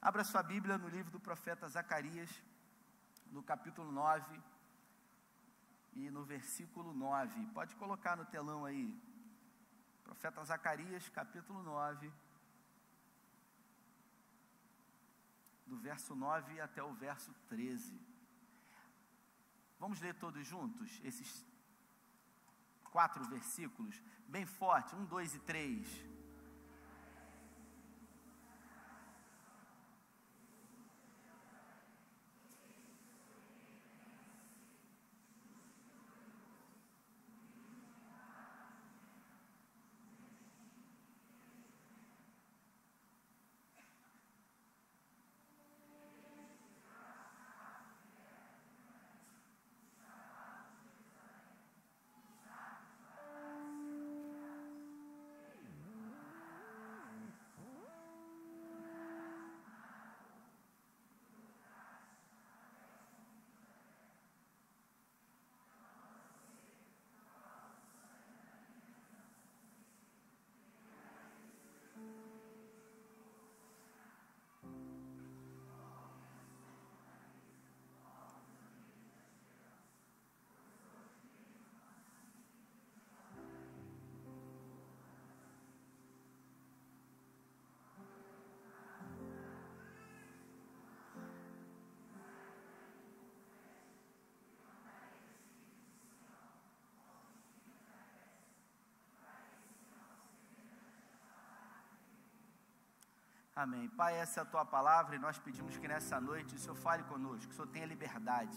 Abra sua Bíblia no livro do profeta Zacarias, no capítulo 9 e no versículo 9. Pode colocar no telão aí. Profeta Zacarias, capítulo 9, do verso 9 até o verso 13. Vamos ler todos juntos esses 4 versículos, bem forte, 1, 2 e 3. Amém. Pai, essa é a Tua palavra e nós pedimos que nessa noite o Senhor fale conosco, que o Senhor tenha liberdade,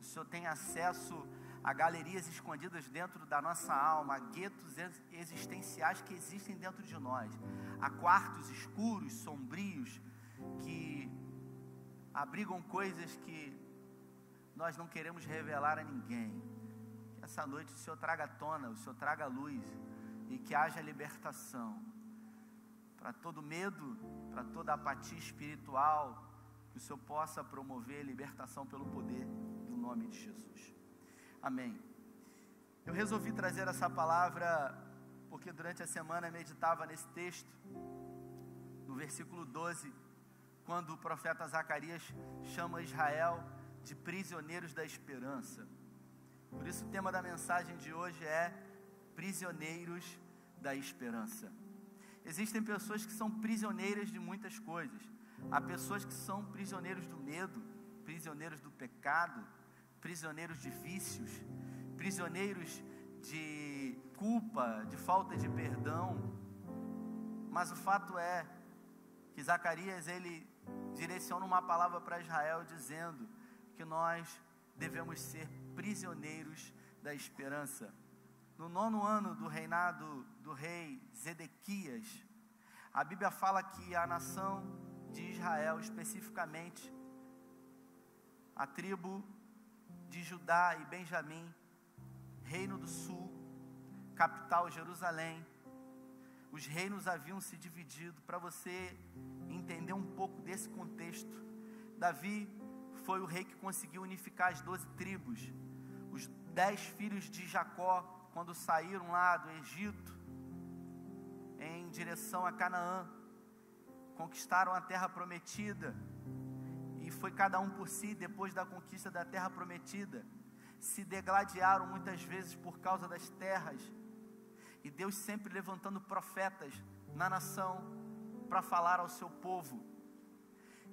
o Senhor tenha acesso a galerias escondidas dentro da nossa alma, a guetos existenciais que existem dentro de nós, a quartos escuros, sombrios, que abrigam coisas que nós não queremos revelar a ninguém. Que essa noite o Senhor traga à tona, o Senhor traga luz e que haja libertação para todo medo, para toda apatia espiritual, que o Senhor possa promover libertação pelo poder do nome de Jesus. Amém. Eu resolvi trazer essa palavra porque durante a semana meditava nesse texto, no versículo 12, quando o profeta Zacarias chama Israel de prisioneiros da esperança. Por isso o tema da mensagem de hoje é prisioneiros da esperança. Existem pessoas que são prisioneiras de muitas coisas. Há pessoas que são prisioneiros do medo, prisioneiros do pecado, prisioneiros de vícios, prisioneiros de culpa, de falta de perdão. Mas o fato é que Zacarias, ele direciona uma palavra para Israel dizendo que nós devemos ser prisioneiros da esperança. No 9º ano do reinado do rei Zedequias, a Bíblia fala que a nação de Israel, especificamente a tribo de Judá e Benjamim, reino do sul, capital Jerusalém, os reinos haviam se dividido. Para você entender um pouco desse contexto, Davi foi o rei que conseguiu unificar as 12 tribos. Os 10 filhos de Jacó, quando saíram lá do Egito, em direção a Canaã, conquistaram a terra prometida, e foi cada um por si. Depois da conquista da terra prometida, se degladiaram muitas vezes por causa das terras, e Deus sempre levantando profetas na nação, para falar ao seu povo.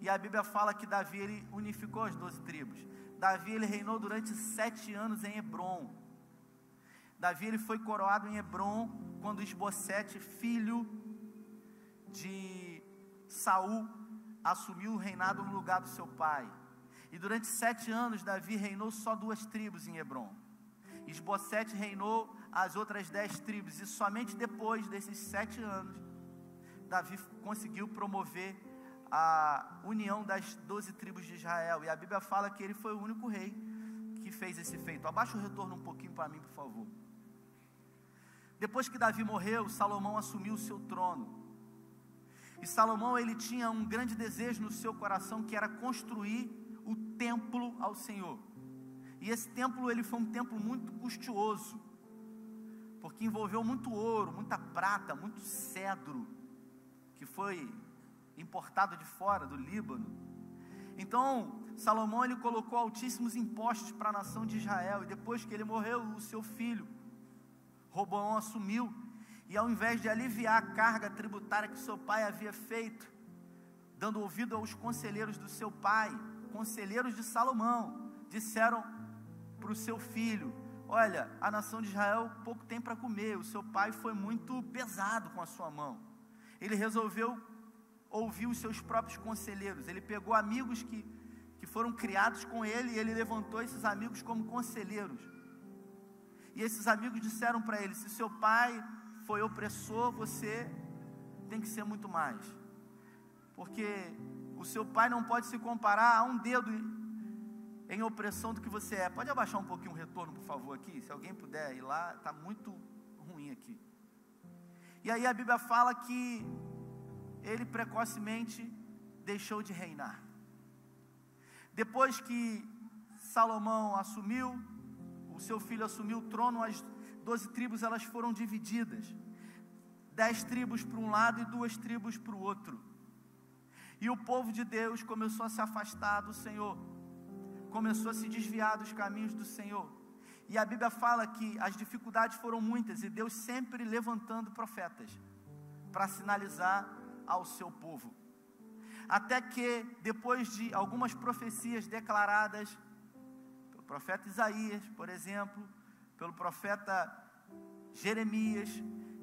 E a Bíblia fala que Davi, ele unificou as 12 tribos. Davi, ele reinou durante 7 anos em Hebrom. Davi, ele foi coroado em Hebrom quando Isbosete, filho de Saul, assumiu o reinado no lugar do seu pai. E durante 7 anos Davi reinou só 2 tribos em Hebrom. Isbosete reinou as outras 10 tribos. E somente depois desses 7 anos Davi conseguiu promover a união das 12 tribos de Israel. E a Bíblia fala que ele foi o único rei que fez esse feito. Abaixa o retorno um pouquinho para mim, por favor. Depois que Davi morreu, Salomão assumiu o seu trono. E Salomão, ele tinha um grande desejo no seu coração, que era construir o templo ao Senhor. E esse templo, ele foi um templo muito custoso, porque envolveu muito ouro, muita prata, muito cedro, que foi importado de fora, do Líbano. Então, Salomão ele colocou altíssimos impostos para a nação de Israel, e depois que ele morreu, o seu filho, Roboão, assumiu, e ao invés de aliviar a carga tributária que seu pai havia feito, dando ouvido aos conselheiros do seu pai, conselheiros de Salomão, disseram para o seu filho: olha, a nação de Israel pouco tem para comer, o seu pai foi muito pesado com a sua mão. Ele resolveu ouvir os seus próprios conselheiros. Ele pegou amigos que foram criados com ele, e ele levantou esses amigos como conselheiros. E esses amigos disseram para ele: se seu pai foi opressor, você tem que ser muito mais, porque o seu pai não pode se comparar a um dedo em opressão do que você é. Pode abaixar um pouquinho o retorno, por favor, aqui? Se alguém puder ir lá, está muito ruim aqui. E aí a Bíblia fala que ele precocemente deixou de reinar. Depois que Salomão assumiu, o seu filho assumiu o trono, as 12 tribos elas foram divididas. 10 tribos para um lado e 2 tribos para o outro. E o povo de Deus começou a se afastar do Senhor, começou a se desviar dos caminhos do Senhor. E a Bíblia fala que as dificuldades foram muitas, e Deus sempre levantando profetas para sinalizar ao seu povo. Até que, depois de algumas profecias declaradas pelo profeta Isaías, por exemplo, pelo profeta Jeremias,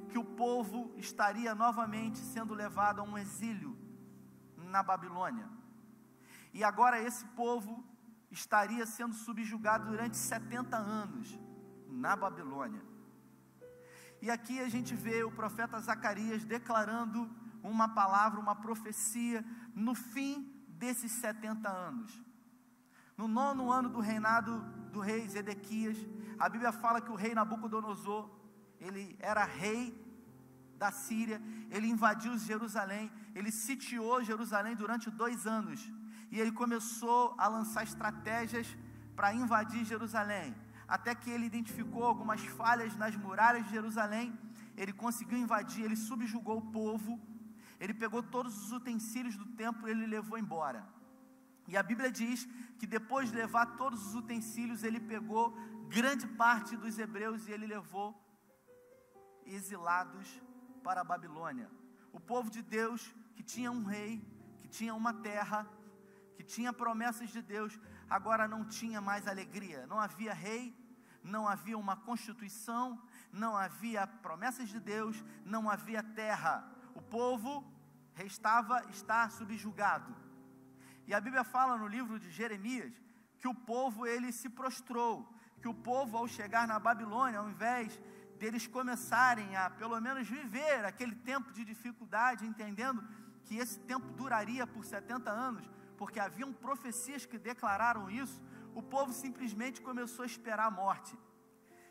que o povo estaria novamente sendo levado a um exílio na Babilônia. E agora esse povo estaria sendo subjugado durante 70 anos na Babilônia. E aqui a gente vê o profeta Zacarias declarando uma palavra, uma profecia, no fim desses 70 anos. No 9º ano do reinado do rei Zedequias, a Bíblia fala que o rei Nabucodonosor, ele era rei da Síria, ele invadiu Jerusalém, ele sitiou Jerusalém durante 2 anos, e ele começou a lançar estratégias para invadir Jerusalém, até que ele identificou algumas falhas nas muralhas de Jerusalém. Ele conseguiu invadir, ele subjugou o povo, ele pegou todos os utensílios do templo e ele levou embora. E a Bíblia diz que depois de levar todos os utensílios, ele pegou grande parte dos hebreus e ele levou exilados para a Babilônia. O povo de Deus, que tinha um rei, que tinha uma terra, que tinha promessas de Deus, agora não tinha mais alegria. Não havia rei, não havia uma constituição, não havia promessas de Deus, não havia terra. O povo restava estar subjugado. E a Bíblia fala no livro de Jeremias que o povo ele se prostrou, que o povo, ao chegar na Babilônia, ao invés deles começarem a pelo menos viver aquele tempo de dificuldade, entendendo que esse tempo duraria por 70 anos, porque haviam profecias que declararam isso, o povo simplesmente começou a esperar a morte.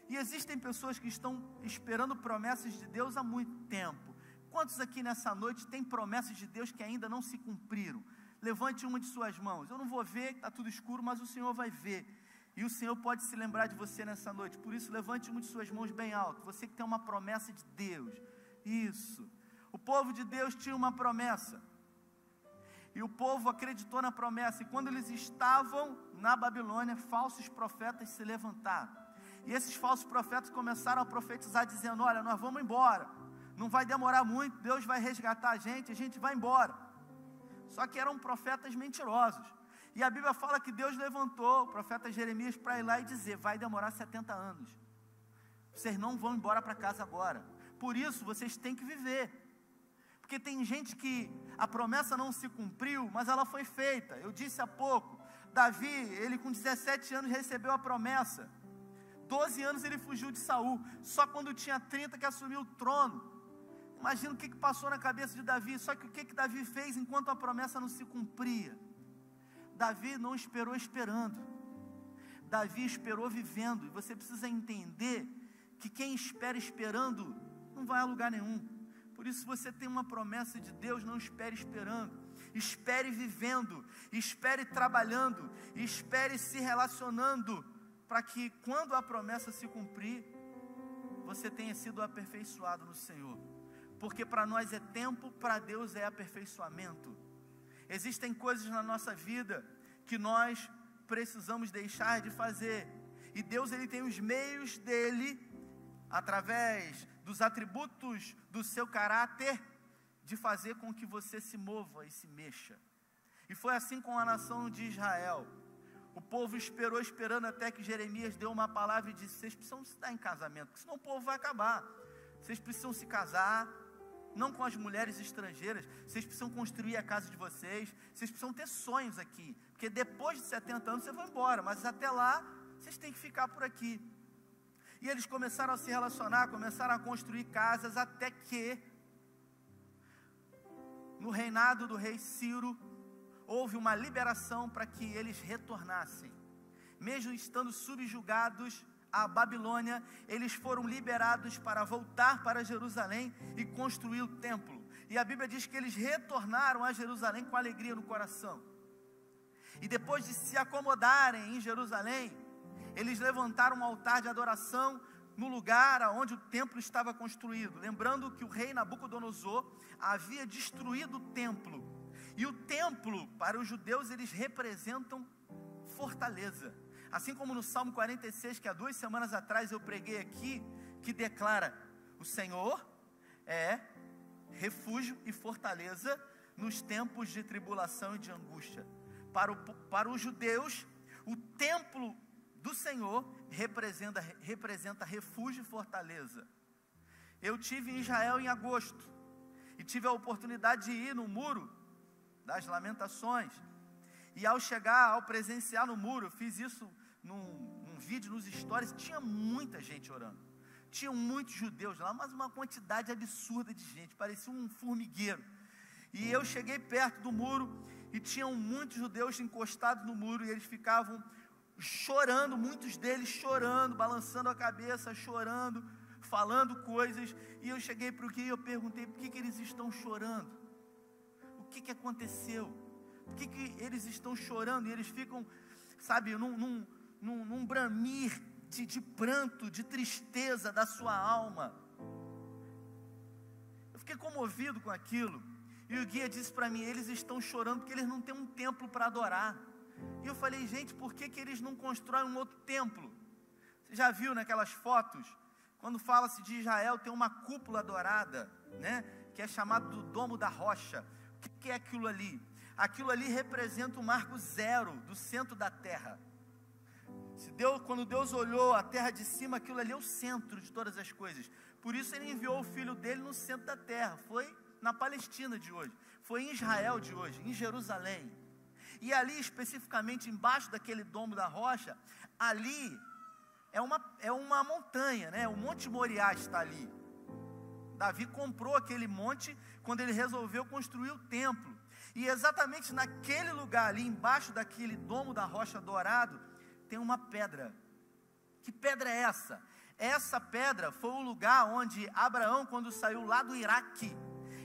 E existem pessoas que estão esperando promessas de Deus há muito tempo. Quantos aqui nessa noite têm promessas de Deus que ainda não se cumpriram? Levante uma de suas mãos. Eu não vou ver, está tudo escuro, mas o Senhor vai ver. E o Senhor pode se lembrar de você nessa noite. Por isso, levante uma de suas mãos bem alto. Você que tem uma promessa de Deus. Isso. O povo de Deus tinha uma promessa. E o povo acreditou na promessa. E quando eles estavam na Babilônia, falsos profetas se levantaram. E esses falsos profetas começaram a profetizar, dizendo: olha, nós vamos embora. Não vai demorar muito, Deus vai resgatar a gente vai embora. Só que eram profetas mentirosos. E a Bíblia fala que Deus levantou o profeta Jeremias para ir lá e dizer: vai demorar 70 anos. Vocês não vão embora para casa agora. Por isso, vocês têm que viver. Porque tem gente que a promessa não se cumpriu, mas ela foi feita. Eu disse há pouco, Davi, ele com 17 anos recebeu a promessa. 12 anos ele fugiu de Saul. Só quando tinha 30 que assumiu o trono. Imagina o que passou na cabeça de Davi. Só que o que Davi fez enquanto a promessa não se cumpria? Davi não esperou esperando. Davi esperou vivendo. E você precisa entender que quem espera esperando não vai a lugar nenhum. Por isso, se você tem uma promessa de Deus, não espere esperando. Espere vivendo, espere trabalhando, espere se relacionando, para que quando a promessa se cumprir, você tenha sido aperfeiçoado no Senhor. Porque para nós é tempo, para Deus é aperfeiçoamento. Existem coisas na nossa vida que nós precisamos deixar de fazer. E Deus, Ele tem os meios dEle, através dos atributos do seu caráter, de fazer com que você se mova e se mexa. E foi assim com a nação de Israel. O povo esperando até que Jeremias deu uma palavra e disse: vocês precisam se dar em casamento, porque senão o povo vai acabar. Vocês precisam se casar, não com as mulheres estrangeiras. Vocês precisam construir a casa de vocês. Vocês precisam ter sonhos aqui, porque depois de 70 anos vocês vão embora, mas até lá vocês têm que ficar por aqui. E eles começaram a se relacionar, começaram a construir casas, até que no reinado do rei Ciro houve uma liberação para que eles retornassem. Mesmo estando subjugados à Babilônia, eles foram liberados para voltar para Jerusalém e construir o templo. E a Bíblia diz que eles retornaram a Jerusalém com alegria no coração. E depois de se acomodarem em Jerusalém, eles levantaram um altar de adoração no lugar onde o templo estava construído. Lembrando que o rei Nabucodonosor havia destruído o templo. E o templo, para os judeus, eles representam fortaleza. Assim como no Salmo 46, que há 2 semanas atrás eu preguei aqui, que declara: o Senhor é refúgio e fortaleza nos tempos de tribulação e de angústia. Para os judeus, o templo do Senhor representa refúgio e fortaleza. Eu tive em Israel em agosto, e tive a oportunidade de ir no muro das lamentações, e ao chegar, ao presenciar no muro, eu fiz isso num vídeo, nos stories, tinha muita gente orando, tinham muitos judeus lá, mas uma quantidade absurda de gente, parecia um formigueiro. E eu cheguei perto do muro, e tinham muitos judeus encostados no muro, e eles ficavam chorando, muitos deles chorando, balançando a cabeça, chorando, falando coisas. E eu cheguei para o guia e eu perguntei: por que eles estão chorando? O que aconteceu? Por que eles estão chorando? E eles ficam, sabe, num bramir de pranto, de tristeza da sua alma. Eu fiquei comovido com aquilo. E o guia disse para mim: eles estão chorando porque eles não têm um templo para adorar. E eu falei: gente, por que eles não constroem um outro templo? Você já viu naquelas fotos, quando fala-se de Israel, tem uma cúpula dourada, né, que é chamado do Domo da Rocha. O que é aquilo ali? Aquilo ali representa o marco zero do centro da terra. Quando Deus olhou a terra de cima, aquilo ali é o centro de todas as coisas. Por isso Ele enviou o Filho dele no centro da terra. Foi na Palestina de hoje, foi em Israel de hoje, em Jerusalém. E ali especificamente embaixo daquele Domo da Rocha, ali é uma montanha, né? O Monte Moriá está ali. Davi comprou aquele monte quando ele resolveu construir o templo. E exatamente naquele lugar ali, embaixo daquele Domo da Rocha dourado, tem uma pedra. Que pedra é essa? Essa pedra foi o lugar onde Abraão, quando saiu lá do Iraque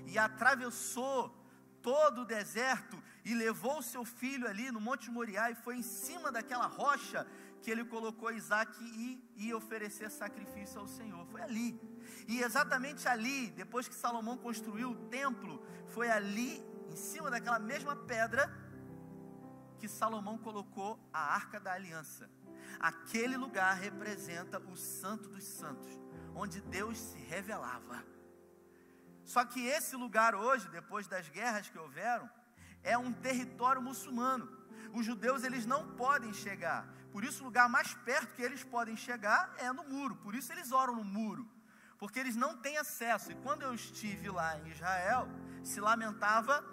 e atravessou todo o deserto e levou o seu filho ali no Monte Moriá, e foi em cima daquela rocha que ele colocou Isaac e ia oferecer sacrifício ao Senhor. Foi ali. E exatamente ali, depois que Salomão construiu o templo, foi ali, em cima daquela mesma pedra, que Salomão colocou a Arca da Aliança. Aquele lugar representa o Santo dos Santos, onde Deus se revelava. Só que esse lugar hoje, depois das guerras que houveram, é um território muçulmano. Os judeus, eles não podem chegar. Por isso o lugar mais perto que eles podem chegar é no muro. Por isso eles oram no muro, porque eles não têm acesso. E quando eu estive lá em Israel, se lamentava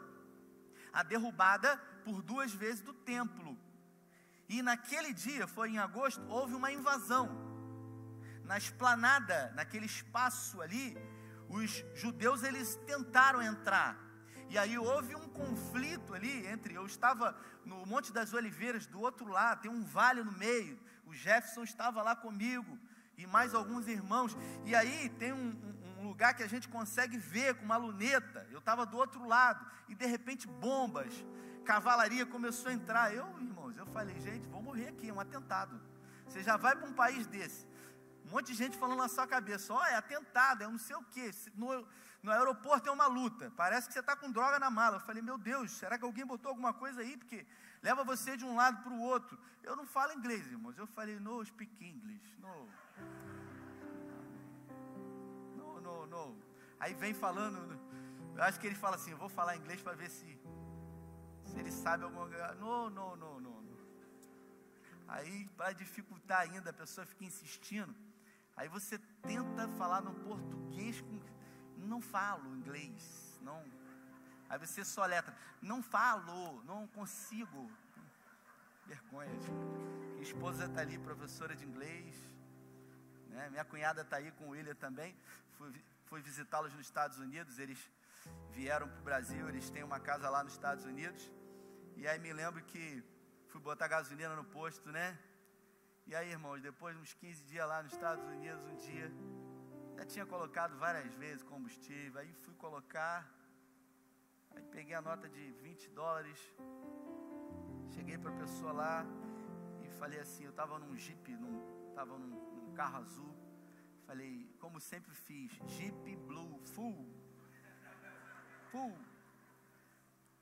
a derrubada por 2 vezes do templo. E naquele dia, foi em agosto, houve uma invasão. Na esplanada, naquele espaço ali, os judeus, eles tentaram entrar. E aí houve um conflito ali eu estava no Monte das Oliveiras, do outro lado, tem um vale no meio. O Jefferson estava lá comigo, e mais alguns irmãos. E aí tem um lugar que a gente consegue ver com uma luneta. Eu estava do outro lado, e de repente bombas, cavalaria começou a entrar. Irmãos, eu falei: gente, vou morrer aqui, é um atentado. Você já vai para um país desse, Um monte de gente falando na sua cabeça, ó, é atentado, é um não sei o quê. No aeroporto é uma luta, parece que você está com droga na mala. Eu falei, meu Deus, será que alguém botou alguma coisa aí? Porque leva você de um lado para o outro. Eu não falo inglês, irmãos. Eu falei, no speak English, no. Aí vem falando, eu acho que ele fala assim, eu vou falar inglês para ver se ele sabe alguma coisa. No. Aí, para dificultar ainda, a pessoa fica insistindo. Aí você tenta falar no português, não falo inglês, não. Aí você soletra, não falo, não consigo. Vergonha. Minha esposa está ali, professora de inglês, né? Minha cunhada está aí com o William também. Fui visitá-los nos Estados Unidos, eles vieram para o Brasil, eles têm uma casa lá nos Estados Unidos. E aí me lembro que fui botar gasolina no posto, né? E aí, irmãos, depois de uns 15 dias lá nos Estados Unidos, um dia, já tinha colocado várias vezes combustível, aí fui colocar, aí peguei a nota de $20, cheguei para a pessoa lá e falei assim, eu estava num Jeep, estava num carro azul, falei, como sempre fiz, Jeep Blue, full.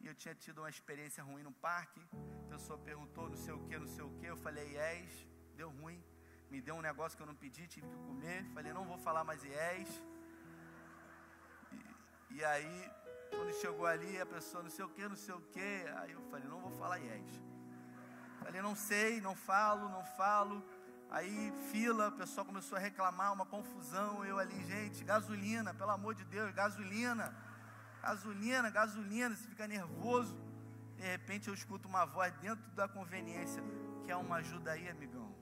E eu tinha tido uma experiência ruim no parque. A pessoa perguntou não sei o que. Eu falei, yes, deu ruim. Me deu um negócio que eu não pedi, tive que comer. Falei, não vou falar mais yes. E aí, quando chegou ali, a pessoa não sei o que. Aí eu falei, não vou falar yes. Falei, não sei, não falo. Aí, fila, o pessoal começou a reclamar, uma confusão. Eu ali, gente, gasolina, pelo amor de Deus, gasolina, você fica nervoso. De repente eu escuto uma voz dentro da conveniência, quer uma ajuda aí, amigão?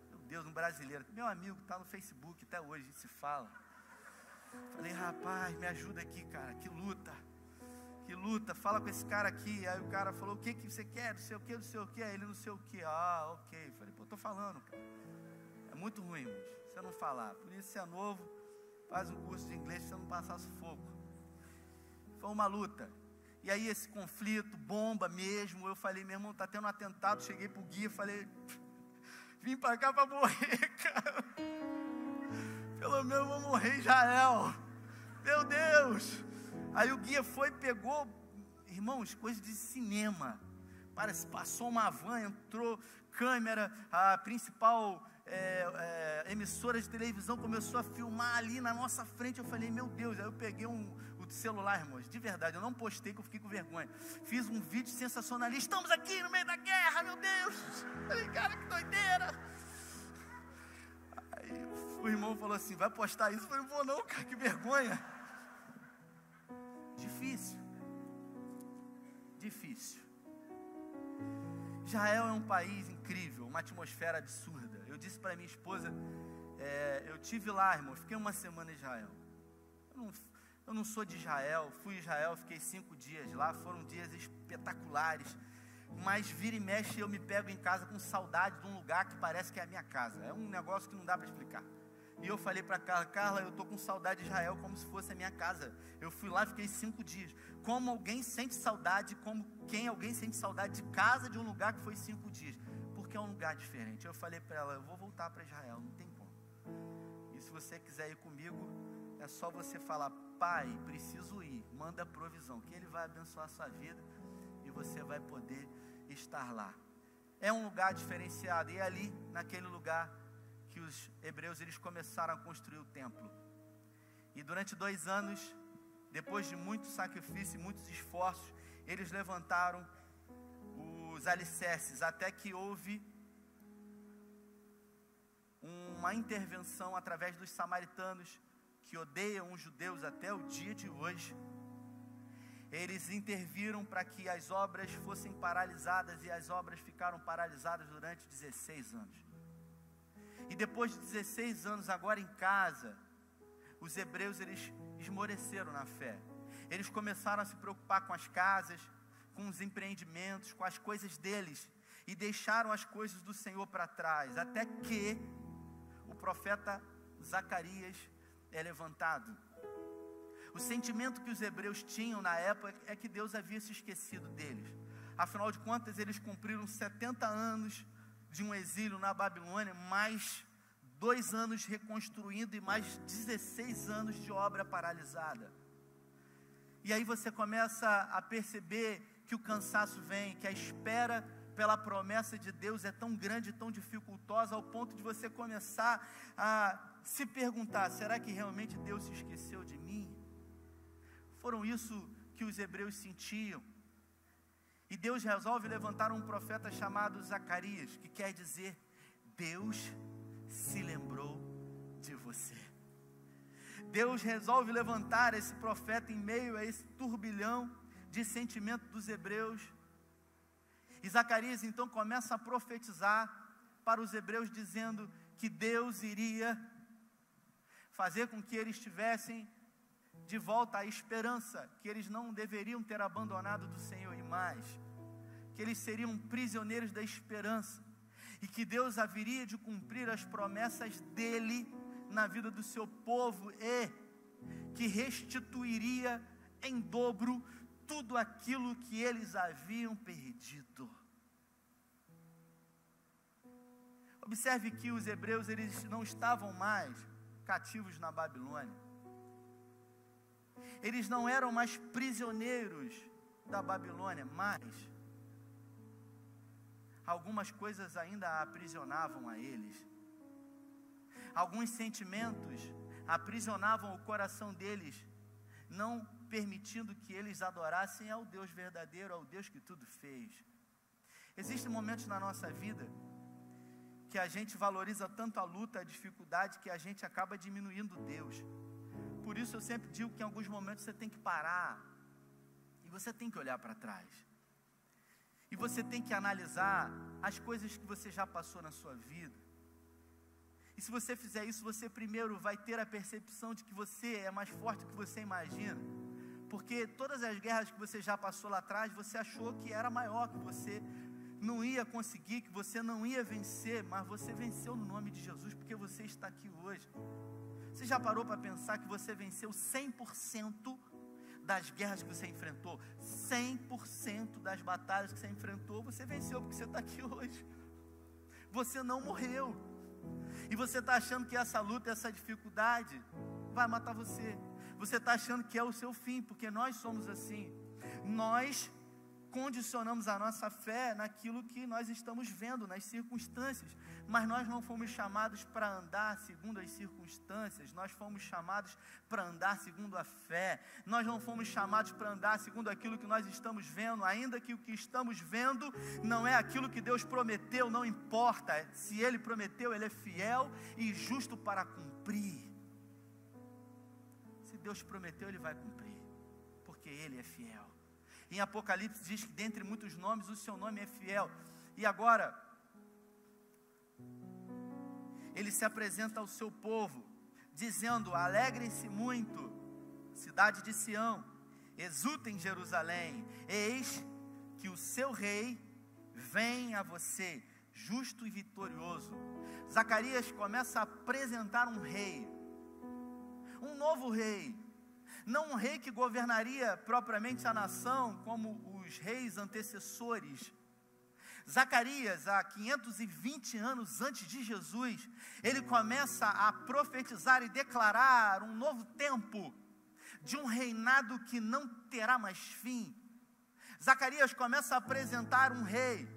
Meu Deus, um brasileiro, meu amigo, está no Facebook, até hoje a gente se fala. Falei, rapaz, me ajuda aqui, cara, que luta, fala com esse cara aqui. Aí o cara falou, o que você quer, não sei o que, aí ele não sei o que, ok. Falei, pô, tô falando, cara, é muito ruim, mas você não falar, por isso você é novo, faz um curso de inglês pra você não passar sufoco. Foi uma luta. E aí esse conflito, bomba mesmo. Eu falei, meu irmão, tá tendo um atentado. Cheguei pro guia, falei, vim pra cá pra morrer, cara. Pelo menos eu vou morrer em Israel. Meu Deus. Aí o guia foi, pegou, irmãos, coisa de cinema. Parece, passou uma van, entrou câmera, a principal emissora de televisão começou a filmar ali na nossa frente. Eu falei, meu Deus. Aí eu peguei o celular, irmãos, de verdade, eu não postei que eu fiquei com vergonha. Fiz um vídeo sensacionalista, estamos aqui no meio da guerra, meu Deus. Falei, cara, que doideira. Aí o irmão falou assim, vai postar isso? Eu falei, não vou não, cara, que vergonha. Difícil. Israel é um país incrível, uma atmosfera absurda. Eu disse para minha esposa, eu tive lá, irmão, fiquei uma semana em Israel. Eu não sou de Israel, fui em Israel, fiquei 5 dias lá, foram dias espetaculares, mas vira e mexe eu me pego em casa com saudade de um lugar que parece que é a minha casa. É um negócio que não dá para explicar. E eu falei para Carla, eu estou com saudade de Israel como se fosse a minha casa. Eu fui lá, fiquei 5 dias. Como alguém sente saudade, alguém sente saudade de casa de um lugar que foi 5 dias, porque é um lugar diferente. Eu falei para ela, eu vou voltar para Israel, não tem como. E se você quiser ir comigo, é só você falar, pai, preciso ir, manda a provisão, que ele vai abençoar a sua vida e você vai poder estar lá. É um lugar diferenciado, e é ali, naquele lugar, que os hebreus eles começaram a construir o templo. E durante 2 anos, depois de muito sacrifício e muitos esforços, eles levantaram os alicerces, até que houve uma intervenção através dos samaritanos, que odeiam os judeus até o dia de hoje. Eles interviram para que as obras fossem paralisadas, e as obras ficaram paralisadas durante 16 anos. E depois de 16 anos, agora em casa, os hebreus eles esmoreceram na fé. Eles começaram a se preocupar com as casas, com os empreendimentos, com as coisas deles, e deixaram as coisas do Senhor para trás, até que o profeta Zacarias é levantado. O sentimento que os hebreus tinham na época é que Deus havia se esquecido deles. Afinal de contas, eles cumpriram 70 anos de um exílio na Babilônia, mais 2 anos reconstruindo e mais 16 anos de obra paralisada. E aí você começa a perceber que o cansaço vem, que a espera pela promessa de Deus é tão grande, tão dificultosa, ao ponto de você começar a se perguntar: será que realmente Deus se esqueceu de mim? Foram isso que os hebreus sentiam. E Deus resolve levantar um profeta chamado Zacarias, que quer dizer: Deus se lembrou de você. Deus resolve levantar esse profeta em meio a esse turbilhão de sentimento dos hebreus. E Zacarias então começa a profetizar para os hebreus, dizendo que Deus iria fazer com que eles tivessem de volta a esperança, que eles não deveriam ter abandonado do Senhor e mais, que eles seriam prisioneiros da esperança, e que Deus haveria de cumprir as promessas dele na vida do seu povo, e que restituiria em dobro tudo aquilo que eles haviam perdido. Observe que os hebreus, eles não estavam mais cativos na Babilônia. Eles não eram mais prisioneiros da Babilônia, mas algumas coisas ainda aprisionavam a eles. Alguns sentimentos aprisionavam o coração deles, não permitindo que eles adorassem ao Deus verdadeiro, ao Deus que tudo fez. Existem momentos na nossa vida que a gente valoriza tanto a luta, a dificuldade, que a gente acaba diminuindo Deus. Por isso eu sempre digo que em alguns momentos você tem que parar, e você tem que olhar para trás, e você tem que analisar as coisas que você já passou na sua vida. E se você fizer isso, você primeiro vai ter a percepção de que você é mais forte do que você imagina, porque todas as guerras que você já passou lá atrás, você achou que era maior, que você não ia conseguir, que você não ia vencer, mas você venceu no nome de Jesus, porque você está aqui hoje. Você já parou para pensar que você venceu 100% das guerras que você enfrentou? 100% das batalhas que você enfrentou, você venceu, porque você está aqui hoje. Você não morreu. E você está achando que essa luta, essa dificuldade vai matar você. Você está achando que é o seu fim, porque nós somos assim. Nós condicionamos a nossa fé naquilo que nós estamos vendo, nas circunstâncias, mas nós não fomos chamados para andar segundo as circunstâncias, nós fomos chamados para andar segundo a fé, nós não fomos chamados para andar segundo aquilo que nós estamos vendo, ainda que o que estamos vendo não é aquilo que Deus prometeu, não importa, se Ele prometeu, Ele é fiel e justo para cumprir. Se Deus prometeu, Ele vai cumprir, porque Ele é fiel. Em Apocalipse diz que dentre muitos nomes, o seu nome é fiel. E agora, ele se apresenta ao seu povo, dizendo: alegrem-se muito, cidade de Sião, exultem Jerusalém, eis que o seu rei vem a você, justo e vitorioso. Zacarias começa a apresentar um rei, um novo rei. Não um rei que governaria propriamente a nação, como os reis antecessores. Zacarias, há 520 anos antes de Jesus, ele começa a profetizar e declarar um novo tempo, de um reinado que não terá mais fim. Zacarias começa a apresentar um rei,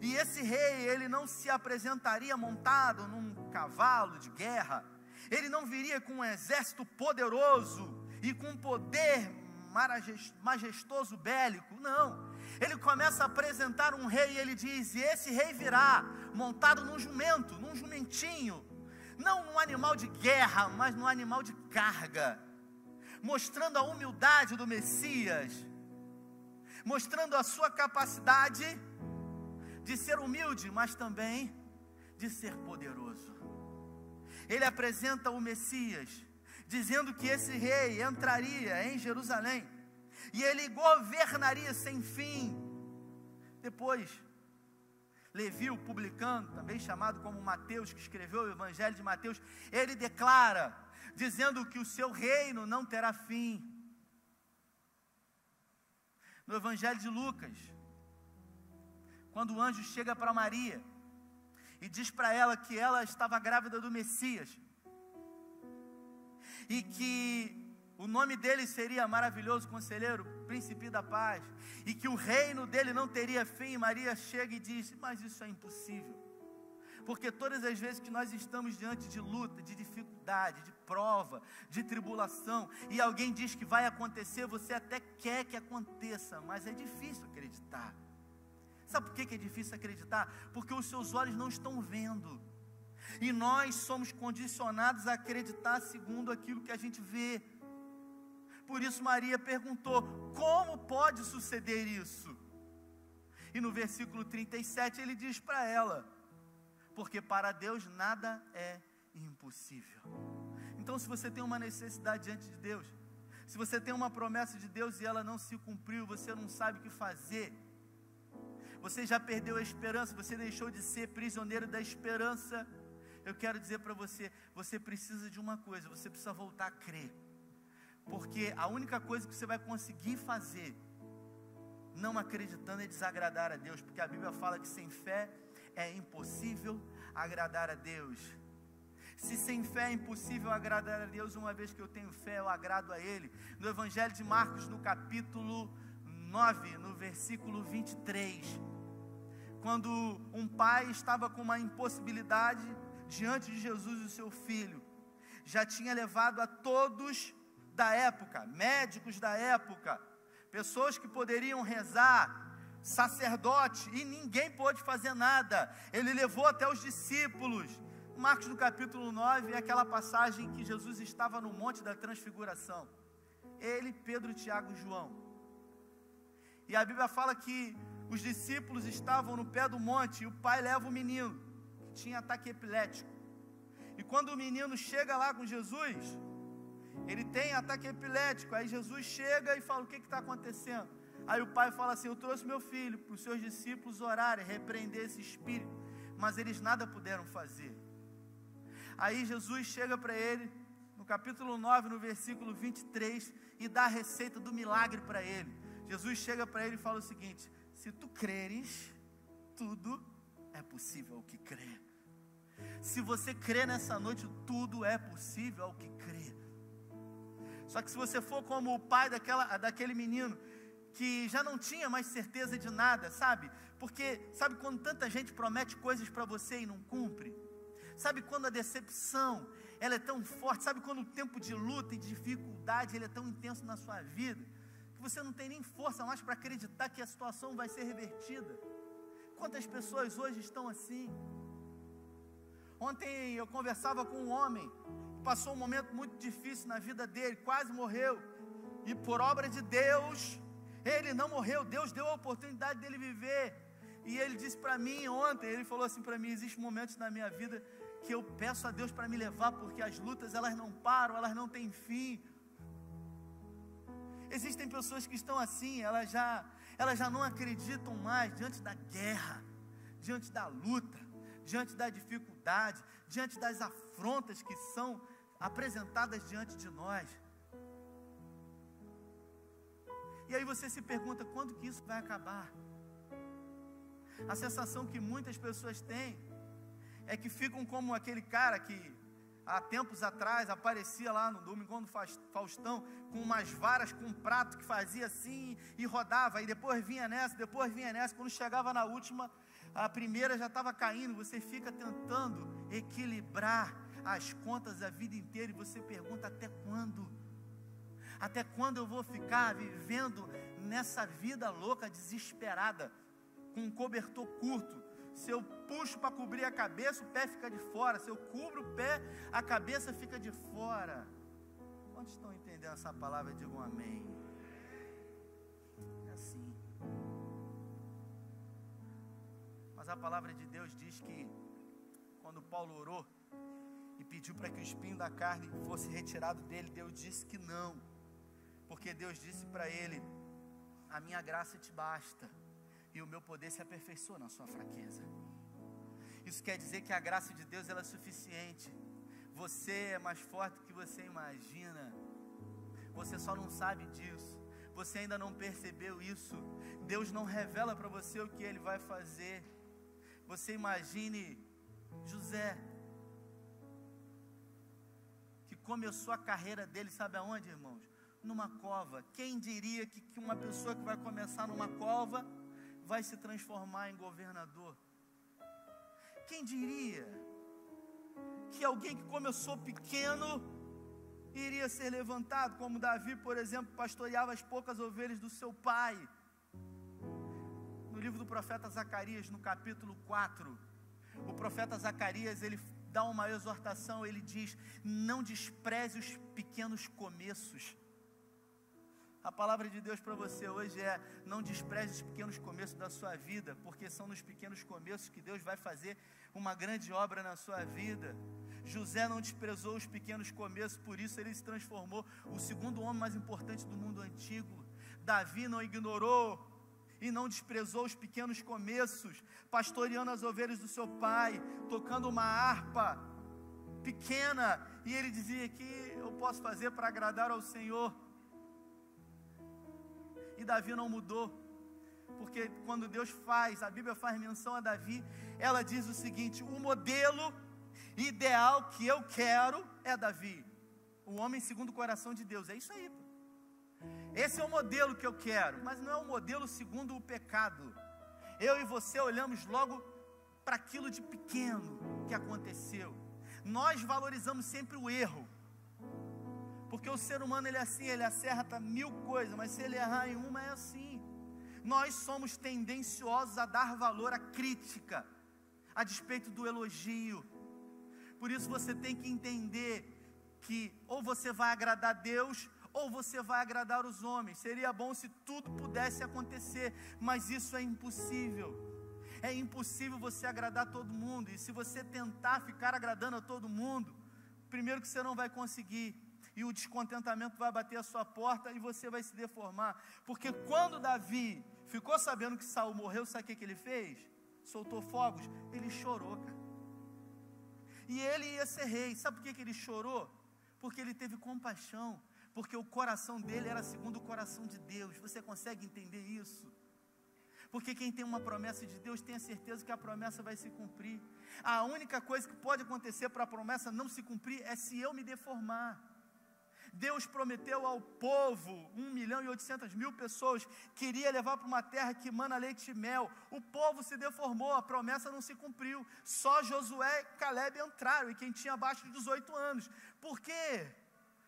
e esse rei, ele não se apresentaria montado num cavalo de guerra, ele não viria com um exército poderoso, e com poder majestoso bélico, não. Ele começa a apresentar um rei, e ele diz: e esse rei virá montado num jumento, num jumentinho, não num animal de guerra, mas num animal de carga, mostrando a humildade do Messias, mostrando a sua capacidade de ser humilde, mas também de ser poderoso. Ele apresenta o Messias, dizendo que esse rei entraria em Jerusalém, e ele governaria sem fim. Depois, Levi, o publicano, também chamado como Mateus, que escreveu o Evangelho de Mateus, ele declara, dizendo que o seu reino não terá fim. No Evangelho de Lucas, quando o anjo chega para Maria, e diz para ela que ela estava grávida do Messias, e que o nome dele seria Maravilhoso Conselheiro, Príncipe da Paz, e que o reino dele não teria fim. Maria chega e diz: mas isso é impossível, porque todas as vezes que nós estamos diante de luta, de dificuldade, de prova, de tribulação, e alguém diz que vai acontecer, você até quer que aconteça, mas é difícil acreditar. Sabe por que é difícil acreditar? Porque os seus olhos não estão vendo, e nós somos condicionados a acreditar segundo aquilo que a gente vê. Por isso Maria perguntou: como pode suceder isso? E no versículo 37 ele diz para ela: porque para Deus nada é impossível. Então, se você tem uma necessidade diante de Deus, se você tem uma promessa de Deus e ela não se cumpriu, você não sabe o que fazer, você já perdeu a esperança, você deixou de ser prisioneiro da esperança, eu quero dizer para você, você precisa de uma coisa: você precisa voltar a crer. Porque a única coisa que você vai conseguir fazer, não acreditando, é desagradar a Deus. Porque a Bíblia fala que sem fé é impossível agradar a Deus. Se sem fé é impossível agradar a Deus, uma vez que eu tenho fé, eu agrado a Ele. No Evangelho de Marcos, no capítulo 9, no versículo 23, quando um pai estava com uma impossibilidade diante de Jesus e o seu filho, já tinha levado a todos da época, médicos da época, pessoas que poderiam rezar, sacerdote, e ninguém pôde fazer nada. Ele levou até os discípulos. Marcos no capítulo 9 é aquela passagem que Jesus estava no Monte da Transfiguração, ele, Pedro, Tiago e João, e a Bíblia fala que os discípulos estavam no pé do monte, e o pai leva o menino, que tinha ataque epilético, e quando o menino chega lá com Jesus, ele tem ataque epilético. Aí Jesus chega e fala: o que está acontecendo? Aí o pai fala assim: eu trouxe meu filho para os seus discípulos orarem, repreender esse espírito, mas eles nada puderam fazer. Aí Jesus chega para ele, no capítulo 9, no versículo 23, e dá a receita do milagre para ele. Jesus chega para ele e fala o seguinte: se tu creres, tudo é possível ao que crê. Se você crê nessa noite, tudo é possível ao que crê. Só que se você for como o pai daquele menino, que já não tinha mais certeza de nada, sabe? Porque, sabe quando tanta gente promete coisas para você e não cumpre? Sabe quando a decepção, ela é tão forte? Sabe quando o tempo de luta e de dificuldade, ele é tão intenso na sua vida, que você não tem nem força mais para acreditar que a situação vai ser revertida? Quantas pessoas hoje estão assim? Ontem eu conversava com um homem, passou um momento muito difícil na vida dele, quase morreu, e por obra de Deus, ele não morreu. Deus deu a oportunidade dele viver, e ele disse para mim ontem, ele falou assim para mim: existem momentos na minha vida que eu peço a Deus para me levar, porque as lutas, elas não param, elas não têm fim. Existem pessoas que estão assim, elas já não acreditam mais diante da guerra, diante da luta, diante da dificuldade, diante das afrontas que são apresentadas diante de nós. E aí você se pergunta: quando que isso vai acabar? A sensação que muitas pessoas têm é que ficam como aquele cara que há tempos atrás aparecia lá no Domingão do Faustão, com umas varas, com um prato que fazia assim e rodava, e depois vinha nessa, quando chegava na última, a primeira já estava caindo. Você fica tentando equilibrar as contas a vida inteira, e você pergunta: até quando? Até quando eu vou ficar vivendo nessa vida louca, desesperada, com um cobertor curto? Se eu puxo para cobrir a cabeça, o pé fica de fora. Se eu cubro o pé, a cabeça fica de fora. Quantos estão entendendo essa palavra? Digam amém. É assim. Mas a palavra de Deus diz que quando Paulo orou e pediu para que o espinho da carne fosse retirado dele, Deus disse que não, porque Deus disse para ele: a minha graça te basta, e o meu poder se aperfeiçoa na sua fraqueza. Isso quer dizer que a graça de Deus, ela é suficiente. Você é mais forte do que você imagina. Você só não sabe disso. Você ainda não percebeu isso. Deus não revela para você o que Ele vai fazer. Você imagine José, que começou a carreira dele, sabe aonde, irmãos? Numa cova. Quem diria que uma pessoa que vai começar numa cova vai se transformar em governador? Quem diria que alguém que começou pequeno iria ser levantado, como Davi, por exemplo, pastoreava as poucas ovelhas do seu pai? No livro do profeta Zacarias, no capítulo 4, o profeta Zacarias, ele dá uma exortação, ele diz: não despreze os pequenos começos. A palavra de Deus para você hoje é: não despreze os pequenos começos da sua vida, porque são nos pequenos começos que Deus vai fazer uma grande obra na sua vida. José não desprezou os pequenos começos, por isso ele se transformou o segundo homem mais importante do mundo antigo. Davi não ignorou e não desprezou os pequenos começos, pastoreando as ovelhas do seu pai, tocando uma harpa pequena, e ele dizia: que eu posso fazer para agradar ao Senhor? E Davi não mudou, porque quando Deus faz, a Bíblia faz menção a Davi, ela diz o seguinte: o modelo ideal que eu quero é Davi, o homem segundo o coração de Deus. É isso aí, pô. Esse é o modelo que eu quero, mas não é um modelo segundo o pecado. Eu e você olhamos logo para aquilo de pequeno que aconteceu. Nós valorizamos sempre o erro, porque o ser humano, ele é assim, ele acerta 1000 coisas, mas se ele errar em uma, é assim. Nós somos tendenciosos a dar valor à crítica, a despeito do elogio. Por isso você tem que entender que ou você vai agradar a Deus, ou você vai agradar os homens. Seria bom se tudo pudesse acontecer, mas isso é impossível. É impossível você agradar todo mundo, e se você tentar ficar agradando a todo mundo, primeiro que você não vai conseguir, e o descontentamento vai bater a sua porta e você vai se deformar. Porque quando Davi ficou sabendo que Saul morreu, sabe o que ele fez? Soltou fogos, ele chorou, cara. E ele ia ser rei. Sabe por que ele chorou? Porque ele teve compaixão, porque o coração dele era segundo o coração de Deus. Você consegue entender isso? Porque quem tem uma promessa de Deus tem a certeza que a promessa vai se cumprir. A única coisa que pode acontecer para a promessa não se cumprir é se eu me deformar. Deus prometeu ao povo, 1.800.000 pessoas, queria levar para uma terra que mana leite e mel. O povo se deformou, a promessa não se cumpriu. Só Josué e Caleb entraram, e quem tinha abaixo de 18 anos. Por quê?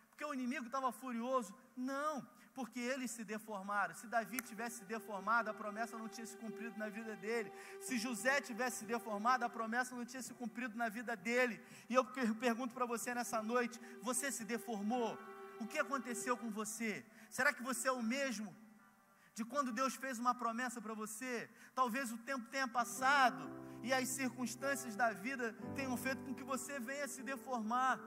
Porque o inimigo estava furioso? Não, porque eles se deformaram. Se Davi tivesse se deformado, a promessa não tinha se cumprido na vida dele. Se José tivesse se deformado, a promessa não tinha se cumprido na vida dele. E eu pergunto para você nessa noite: você se deformou? O que aconteceu com você? Será que você é o mesmo de quando Deus fez uma promessa para você? Talvez o tempo tenha passado e as circunstâncias da vida tenham feito com que você venha se deformar.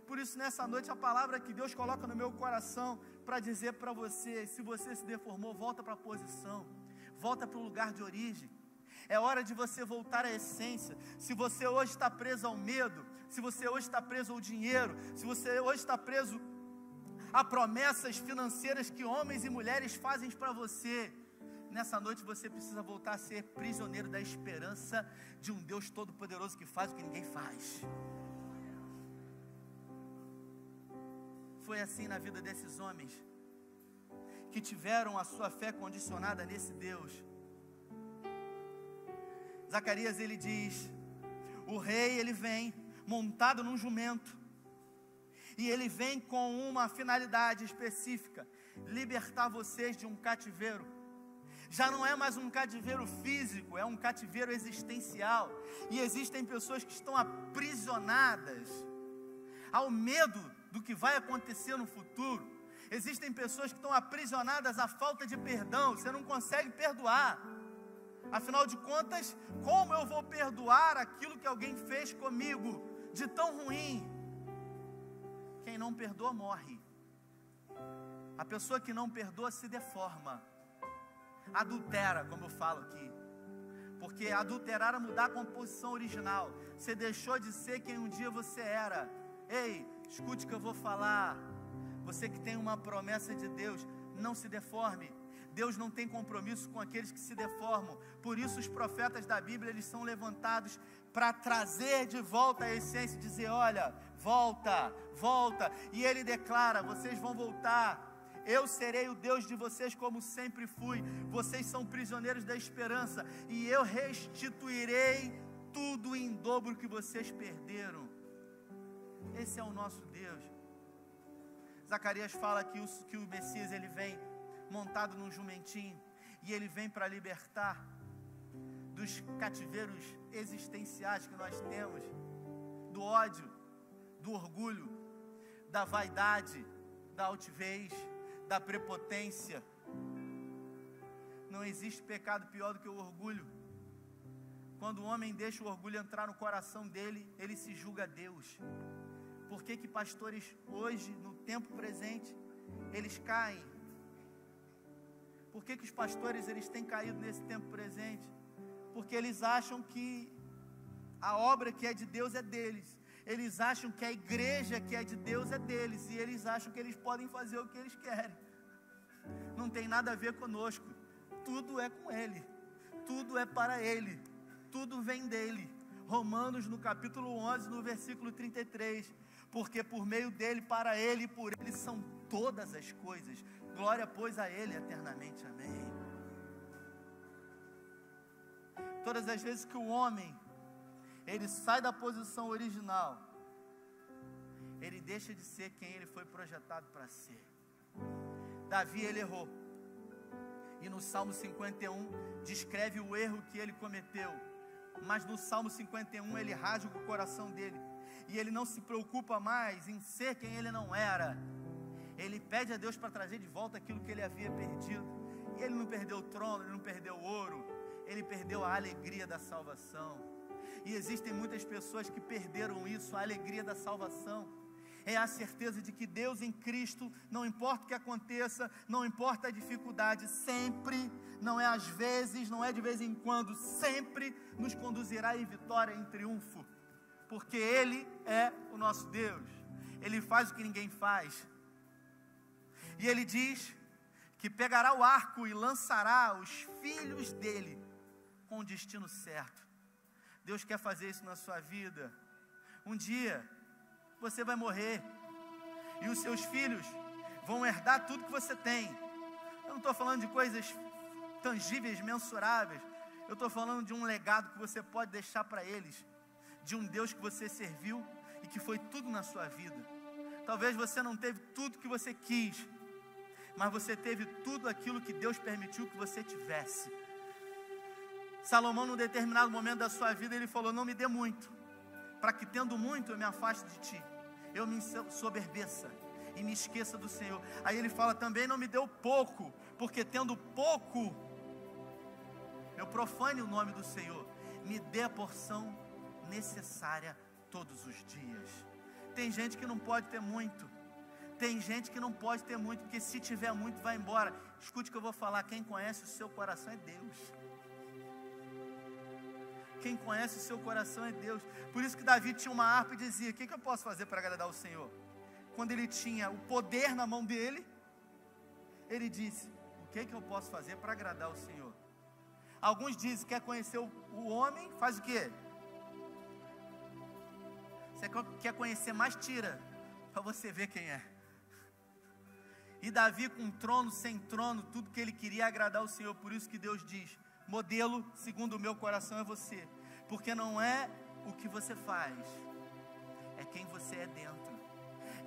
Por isso, nessa noite, a palavra que Deus coloca no meu coração para dizer para você: se você se deformou, volta para a posição, volta para o lugar de origem. É hora de você voltar à essência. Se você hoje está preso ao medo, se você hoje está preso ao dinheiro, se você hoje está preso a promessas financeiras que homens e mulheres fazem para você, nessa noite você precisa voltar a ser prisioneiro da esperança de um Deus todo-poderoso que faz o que ninguém faz. Foi assim na vida desses homens, que tiveram a sua fé condicionada nesse Deus. Zacarias, ele diz: o rei, ele vem montado num jumento, e ele vem com uma finalidade específica: libertar vocês de um cativeiro. Já não é mais um cativeiro físico, é um cativeiro existencial. E existem pessoas que estão aprisionadas ao medo do que vai acontecer no futuro. Existem pessoas que estão aprisionadas à falta de perdão. Você não consegue perdoar. Afinal de contas, como eu vou perdoar aquilo que alguém fez comigo de tão ruim? Quem não perdoa morre. A pessoa que não perdoa se deforma, adultera, como eu falo aqui. Porque adulterar é mudar a composição original. Você deixou de ser quem um dia você era. Ei, escute o que eu vou falar. Você que tem uma promessa de Deus, não se deforme. Deus não tem compromisso com aqueles que se deformam. Por isso os profetas da Bíblia, eles são levantados para trazer de volta a essência e dizer: olha, volta, volta. E ele declara: vocês vão voltar. Eu serei o Deus de vocês como sempre fui. Vocês são prisioneiros da esperança, e eu restituirei tudo em dobro que vocês perderam. Esse é o nosso Deus. Zacarias fala que o Messias, ele vem montado num jumentinho, e ele vem para libertar dos cativeiros existenciais que nós temos, do ódio, do orgulho, da vaidade, da altivez, da prepotência. Não existe pecado pior do que o orgulho. Quando o homem deixa o orgulho entrar no coração dele, ele se julga Deus. Por que pastores hoje, no tempo presente, eles caem? Por que os pastores, eles têm caído nesse tempo presente? Porque eles acham que a obra que é de Deus é deles. Eles acham que a igreja que é de Deus é deles. E eles acham que eles podem fazer o que eles querem. Não tem nada a ver conosco. Tudo é com Ele. Tudo é para Ele. Tudo vem dEle. Romanos, no capítulo 11, no versículo 33. Porque por meio dEle, para Ele e por Ele são todas as coisas. Glória, pois, a Ele eternamente. Amém. Todas as vezes que o homem, ele sai da posição original, ele deixa de ser quem ele foi projetado para ser. Davi, ele errou. E no Salmo 51, descreve o erro que ele cometeu. Mas no Salmo 51, ele rasga o coração dele. E ele não se preocupa mais em ser quem ele não era. Ele pede a Deus para trazer de volta aquilo que ele havia perdido. E ele não perdeu o trono, ele não perdeu o ouro. Ele perdeu a alegria da salvação. E existem muitas pessoas que perderam isso, a alegria da salvação. É a certeza de que Deus em Cristo, não importa o que aconteça, não importa a dificuldade, sempre, não é às vezes, não é de vez em quando, sempre nos conduzirá em vitória, em triunfo. Porque Ele é o nosso Deus. Ele faz o que ninguém faz. E Ele diz que pegará o arco e lançará os filhos dele com o destino certo. Deus quer fazer isso na sua vida. Um dia você vai morrer e os seus filhos vão herdar tudo que você tem. Eu não estou falando de coisas tangíveis, mensuráveis. Eu estou falando de um legado que você pode deixar para eles, de um Deus que você serviu e que foi tudo na sua vida. Talvez você não teve tudo que você quis, mas você teve tudo aquilo que Deus permitiu que você tivesse. Salomão, num determinado momento da sua vida, ele falou: não me dê muito, para que tendo muito eu me afaste de ti, eu me soberbeça e me esqueça do Senhor. Aí ele fala também: não me dê o pouco, porque tendo pouco eu profane o nome do Senhor. Me dê a porção necessária todos os dias. Tem gente que não pode ter muito. Tem gente que não pode ter muito, porque se tiver muito vai embora. Escute o que eu vou falar: quem conhece o seu coração é Deus. Quem conhece o seu coração é Deus. Por isso que Davi tinha uma harpa e dizia: o que eu posso fazer para agradar o Senhor? Quando ele tinha o poder na mão dele, ele disse: o que eu posso fazer para agradar o Senhor? Alguns dizem: quer conhecer o homem, faz o quê? Você quer conhecer mais, tira, para você ver quem é. E Davi, com trono, sem trono, tudo que ele queria agradar o Senhor. Por isso que Deus diz: modelo segundo o meu coração é você. Porque não é o que você faz, é quem você é dentro.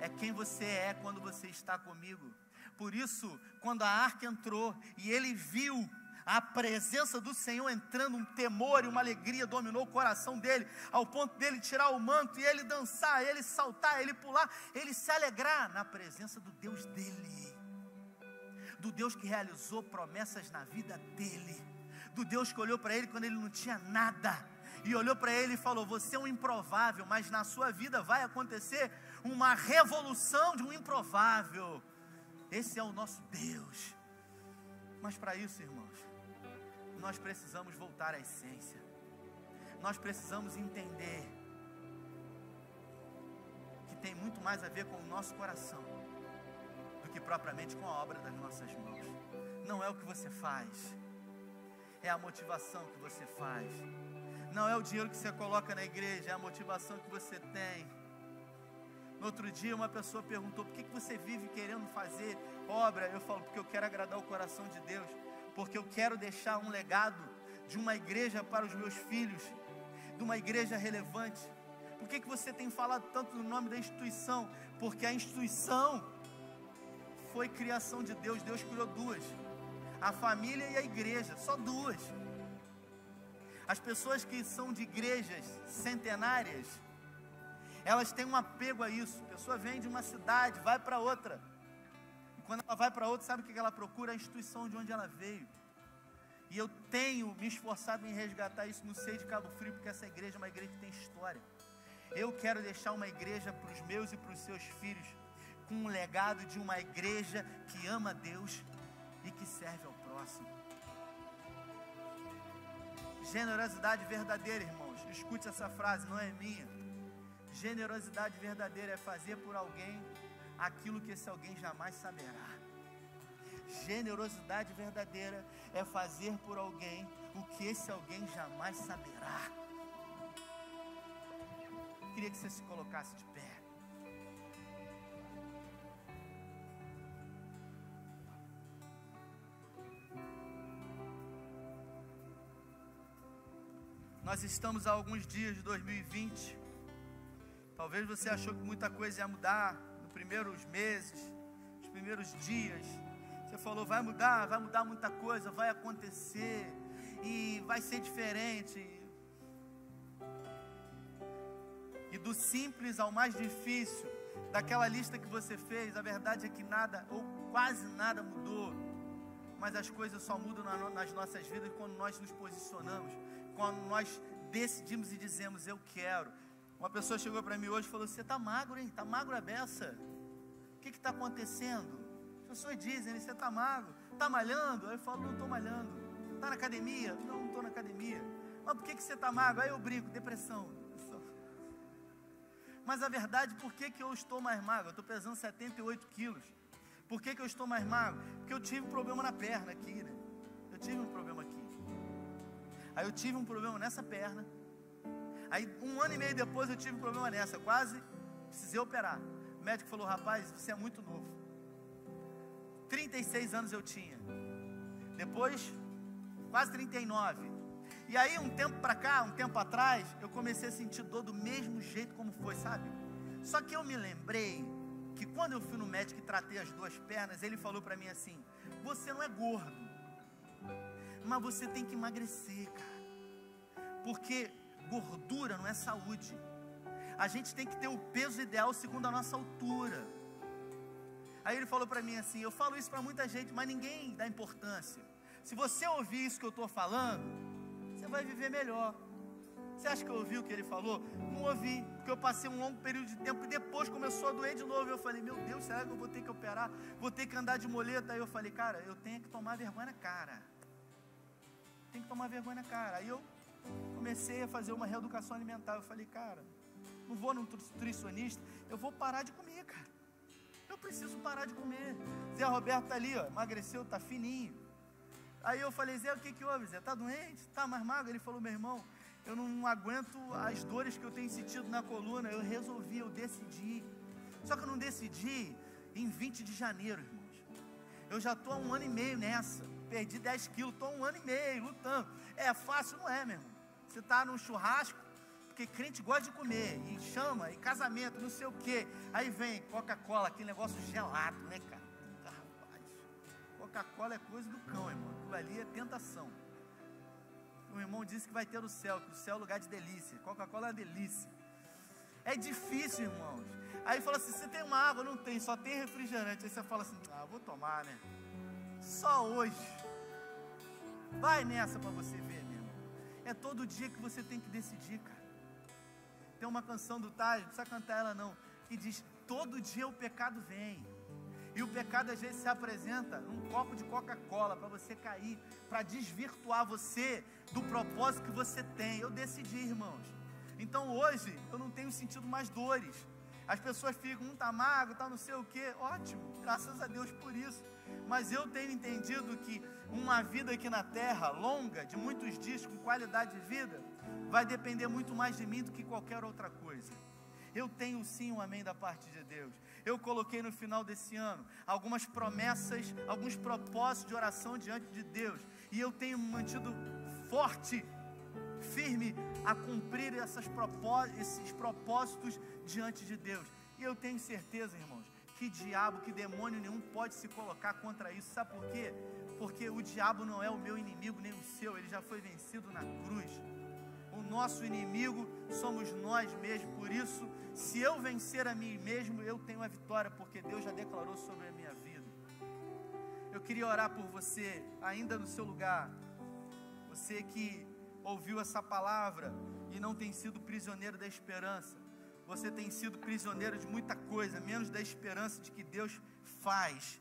É quem você é quando você está comigo. Por isso, quando a arca entrou e ele viu a presença do Senhor entrando, um temor e uma alegria dominou o coração dele, ao ponto dele tirar o manto e ele dançar, ele saltar, ele pular, ele se alegrar na presença do Deus dele, do Deus que realizou promessas na vida dele, do Deus que olhou para ele quando ele não tinha nada, e olhou para ele e falou: você é um improvável, mas na sua vida vai acontecer uma revolução de um improvável. Esse é o nosso Deus. Mas para isso, irmãos, nós precisamos voltar à essência. Nós precisamos entender que tem muito mais a ver com o nosso coração do que propriamente com a obra das nossas mãos. Não é o que você faz, é a motivação que você faz. Não é o dinheiro que você coloca na igreja, é a motivação que você tem. No outro dia uma pessoa perguntou: por que você vive querendo fazer obra? Eu falo: porque eu quero agradar o coração de Deus, porque eu quero deixar um legado de uma igreja para os meus filhos, de uma igreja relevante. Por que você tem falado tanto no nome da instituição? Porque a instituição foi criação de Deus. Deus criou duas: a família e a igreja, só duas. As pessoas que são de igrejas centenárias, elas têm um apego a isso. A pessoa vem de uma cidade, vai para outra, e quando ela vai para outra, sabe o que ela procura? A instituição de onde ela veio. E eu tenho me esforçado em resgatar isso no seio de Cabo Frio, porque essa igreja é uma igreja que tem história. Eu quero deixar uma igreja para os meus e para os seus filhos, com um legado de uma igreja que ama a Deus e que serve ao próximo. Generosidade verdadeira, irmãos, escute essa frase, não é minha. Generosidade verdadeira é fazer por alguém aquilo que esse alguém jamais saberá. Generosidade verdadeira é fazer por alguém o que esse alguém jamais saberá. Eu queria que você se colocasse de pé. Nós estamos há alguns dias de 2020. Talvez você achou que muita coisa ia mudar nos primeiros meses, nos primeiros dias. Você falou: vai mudar muita coisa, vai acontecer e vai ser diferente. E do simples ao mais difícil, daquela lista que você fez, a verdade é que nada ou quase nada mudou. Mas as coisas só mudam nas nossas vidas quando nós nos posicionamos, quando nós decidimos e dizemos: eu quero. Uma pessoa chegou para mim hoje e falou: você está magro, hein? Está magro a beça? O que está acontecendo? As pessoas dizem: você está magro, está malhando? Aí eu falo: não estou malhando. Está na academia? Não estou na academia. Mas por que você está magro? Aí eu brinco: depressão. Mas a verdade, por que eu estou mais magro? Eu estou pesando 78 quilos. Por que eu estou mais magro? Porque eu tive um problema na perna aqui, né? Eu tive um problema aqui. Aí eu tive um problema nessa perna. Aí 1 ano e meio depois eu tive um problema nessa. Quase precisei operar. O médico falou: rapaz, você é muito novo. 36 anos eu tinha. Depois, quase 39. E aí um tempo para cá, um tempo atrás, eu comecei a sentir dor do mesmo jeito como foi, sabe? Só que eu me lembrei que quando eu fui no médico e tratei as duas pernas, ele falou para mim assim: você não é gordo, mas você tem que emagrecer, cara. Porque gordura não é saúde. A gente tem que ter o peso ideal segundo a nossa altura. Aí ele falou para mim assim: eu falo isso para muita gente, mas ninguém dá importância. Se você ouvir isso que eu estou falando, você vai viver melhor. Você acha que eu ouvi o que ele falou? Não ouvi, porque eu passei um longo período de tempo e depois começou a doer de novo. Eu falei: meu Deus, será que eu vou ter que operar? Vou ter que andar de muleta? Aí eu falei: cara, eu tenho que tomar vergonha na cara. Tem que tomar vergonha na cara. Aí eu comecei a fazer uma reeducação alimentar. Eu falei: cara, não vou num nutricionista, eu vou parar de comer, cara. Eu preciso parar de comer. Zé Roberto está ali, ó, emagreceu, está fininho. Aí eu falei: Zé, o que houve, Zé? Está doente? Está mais magro? Ele falou: meu irmão, eu não aguento as dores que eu tenho sentido na coluna. Eu resolvi, eu decidi. Só que eu não decidi em 20 de janeiro, irmãos. Eu já estou há 1 ano e meio nessa. Perdi 10 quilos, estou há 1 ano e meio lutando. É fácil? Não é, meu irmão. Você está num churrasco, porque crente gosta de comer, e chama, e casamento, não sei o que. Aí vem Coca-Cola, aquele negócio gelado, né, cara? Coca-Cola é coisa do cão, irmão. Aquilo ali é tentação. O irmão disse que vai ter o céu, que o céu é lugar de delícia. Coca-Cola é uma delícia. É difícil, irmãos. Aí fala assim: você tem uma água? Não tem, só tem refrigerante. Aí você fala assim: vou tomar, né? Só hoje. Vai nessa para você ver, meu irmão. É todo dia que você tem que decidir, cara. Tem uma canção do Taj, não precisa cantar ela não, que diz: todo dia o pecado vem. E o pecado às vezes se apresenta num copo de Coca-Cola para você cair, para desvirtuar você do propósito que você tem. Eu decidi, irmãos. Então hoje eu não tenho sentido mais dores. As pessoas ficam, tá magro, tá não sei o quê. Ótimo, graças a Deus por isso. Mas eu tenho entendido que uma vida aqui na terra, longa, de muitos dias, com qualidade de vida, vai depender muito mais de mim do que qualquer outra coisa. Eu tenho sim um amém da parte de Deus. Eu coloquei no final desse ano algumas promessas, alguns propósitos de oração diante de Deus. E eu tenho mantido forte, firme a cumprir esses propósitos diante de Deus. E eu tenho certeza, irmãos, que diabo, que demônio nenhum pode se colocar contra isso. Sabe por quê? Porque o diabo não é o meu inimigo nem o seu, ele já foi vencido na cruz. O nosso inimigo somos nós mesmos. Por isso, se eu vencer a mim mesmo, eu tenho a vitória, porque Deus já declarou sobre a minha vida. Eu queria orar por você, ainda no seu lugar. Você que ouviu essa palavra e não tem sido prisioneiro da esperança. Você tem sido prisioneiro de muita coisa, menos da esperança de que Deus faz,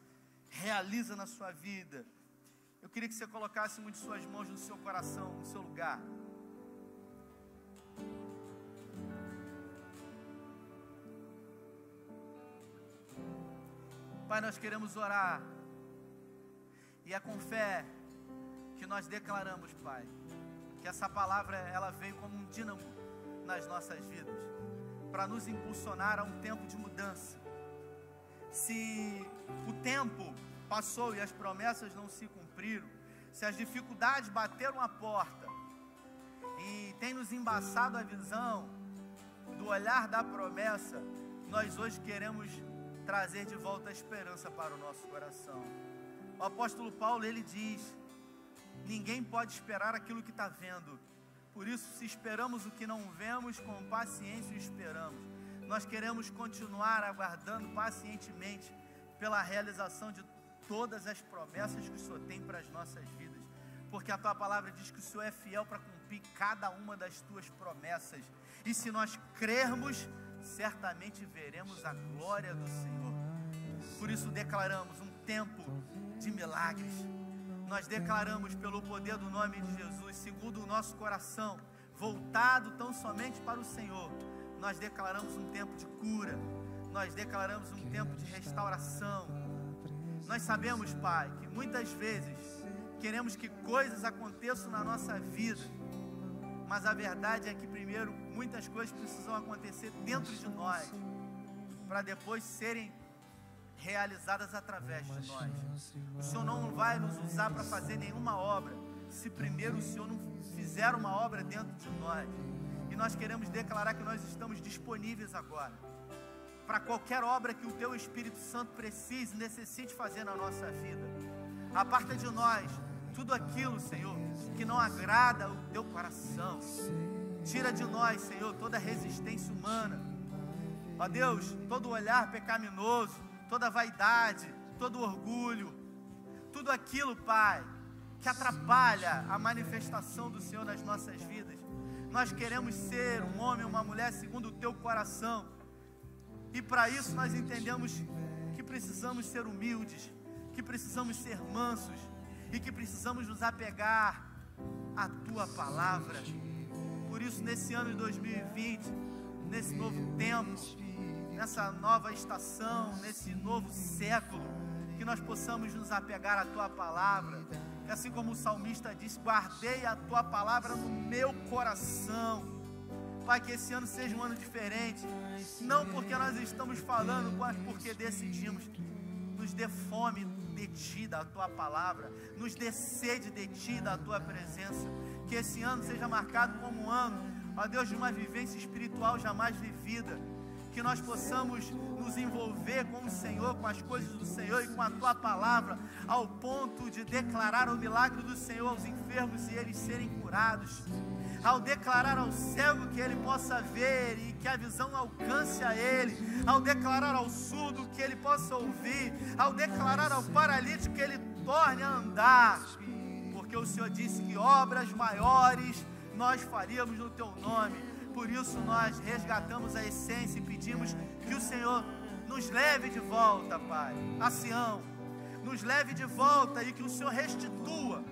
realiza na sua vida. Eu queria que você colocasse uma de suas mãos no seu coração, no seu lugar. Pai, nós queremos orar, e é com fé que nós declaramos, Pai, que essa palavra, ela veio como um dínamo nas nossas vidas, para nos impulsionar a um tempo de mudança. Se o tempo passou e as promessas não se cumpriram, se as dificuldades bateram a porta e tem nos embaçado a visão do olhar da promessa, nós hoje queremos trazer de volta a esperança para o nosso coração. O apóstolo Paulo, ele diz: ninguém pode esperar aquilo que está vendo. Por isso, se esperamos o que não vemos, com paciência esperamos. Nós queremos continuar aguardando pacientemente pela realização de todas as promessas que o Senhor tem para as nossas vidas, porque a Tua palavra diz que o Senhor é fiel para cumprir cada uma das Tuas promessas, e se nós crermos, certamente veremos a glória do Senhor. Por isso declaramos um tempo de milagres. Nós declaramos pelo poder do nome de Jesus, segundo o nosso coração, voltado tão somente para o Senhor, nós declaramos um tempo de cura, nós declaramos um tempo de restauração. Nós sabemos, Pai, que muitas vezes queremos que coisas aconteçam na nossa vida, mas a verdade é que primeiro muitas coisas precisam acontecer dentro de nós, para depois serem realizadas através de nós. O Senhor não vai nos usar para fazer nenhuma obra, se primeiro o Senhor não fizer uma obra dentro de nós. E nós queremos declarar que nós estamos disponíveis agora para qualquer obra que o Teu Espírito Santo precise, necessite fazer na nossa vida. Aparta de nós tudo aquilo, Senhor, que não agrada o Teu coração. Tira de nós, Senhor, toda resistência humana. Ó Deus, todo olhar pecaminoso, toda vaidade, todo orgulho, tudo aquilo, Pai, que atrapalha a manifestação do Senhor nas nossas vidas. Nós queremos ser um homem, uma mulher segundo o Teu coração, e para isso nós entendemos que precisamos ser humildes, que precisamos ser mansos, e que precisamos nos apegar à Tua palavra. Por isso, nesse ano de 2020, nesse novo tempo, nessa nova estação, nesse novo século, que nós possamos nos apegar à Tua palavra, que assim como o salmista diz, guardei a Tua palavra no meu coração. Pai, que esse ano seja um ano diferente, não porque nós estamos falando, mas porque decidimos. Nos dê fome de Ti, da Tua palavra, nos dê sede de Ti, da Tua presença. Que esse ano seja marcado como um ano, ó Deus, de uma vivência espiritual jamais vivida, que nós possamos nos envolver com o Senhor, com as coisas do Senhor e com a Tua palavra, ao ponto de declarar o milagre do Senhor aos enfermos e eles serem curados, ao declarar ao cego que ele possa ver e que a visão alcance a ele, ao declarar ao surdo que ele possa ouvir, ao declarar ao paralítico que ele torne a andar, porque o Senhor disse que obras maiores nós faríamos no Teu nome. Por isso nós resgatamos a essência e pedimos que o Senhor nos leve de volta, Pai, a Sião, nos leve de volta e que o Senhor restitua,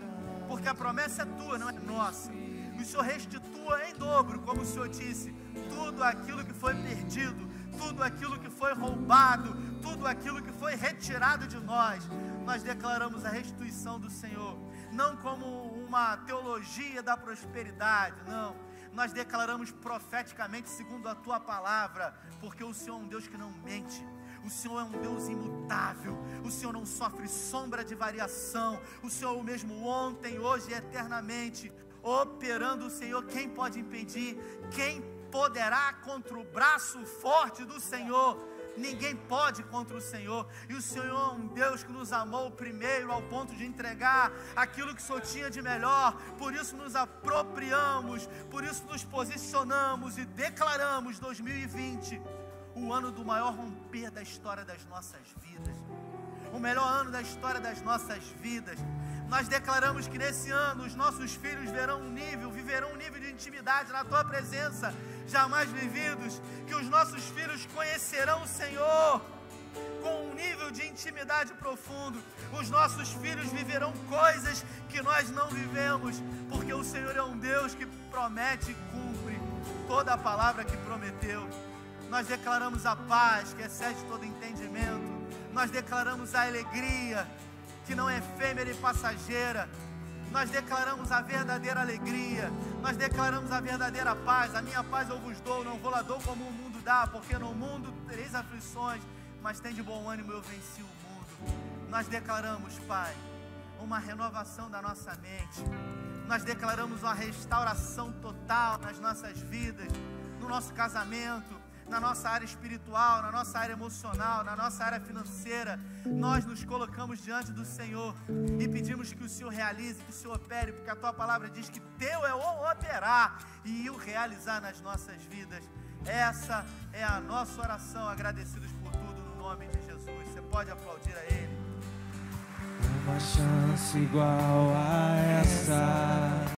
porque a promessa é Tua, não é nossa. O Senhor restitua em dobro, como o Senhor disse, tudo aquilo que foi perdido, tudo aquilo que foi roubado, tudo aquilo que foi retirado de nós. Nós declaramos a restituição do Senhor, não como uma teologia da prosperidade, não. Nós declaramos profeticamente segundo a tua palavra, porque o Senhor é um Deus que não mente. O Senhor é um Deus imutável, o Senhor não sofre sombra de variação, o Senhor é o mesmo ontem, hoje e eternamente, operando o Senhor. Quem pode impedir? Quem poderá contra o braço forte do Senhor? Ninguém pode contra o Senhor. E o Senhor é um Deus que nos amou primeiro ao ponto de entregar aquilo que o Senhor tinha de melhor. Por isso nos apropriamos, por isso nos posicionamos e declaramos 2020 o ano do maior romper da história das nossas vidas, o melhor ano da história das nossas vidas. Nós declaramos que nesse ano os nossos filhos viverão um nível de intimidade na tua presença jamais vividos, que os nossos filhos conhecerão o Senhor com um nível de intimidade profundo. Os nossos filhos viverão coisas que nós não vivemos, porque o Senhor é um Deus que promete e cumpre toda a palavra que prometeu. Nós declaramos a paz que excede todo entendimento. Nós declaramos a alegria que não é efêmera e passageira. Nós declaramos a verdadeira alegria. Nós declaramos a verdadeira paz. A minha paz eu vos dou, não vou lá dou como o mundo dá, porque no mundo tereis aflições, mas tem de bom ânimo, eu venci o mundo. Nós declaramos, Pai, uma renovação da nossa mente. Nós declaramos uma restauração total nas nossas vidas, no nosso casamento, na nossa área espiritual, na nossa área emocional, na nossa área financeira. Nós nos colocamos diante do Senhor e pedimos que o Senhor realize, que o Senhor opere, porque a tua palavra diz que teu é o operar e o realizar nas nossas vidas. Essa é a nossa oração, agradecidos por tudo no nome de Jesus. Você pode aplaudir a Ele. Uma chance igual a essa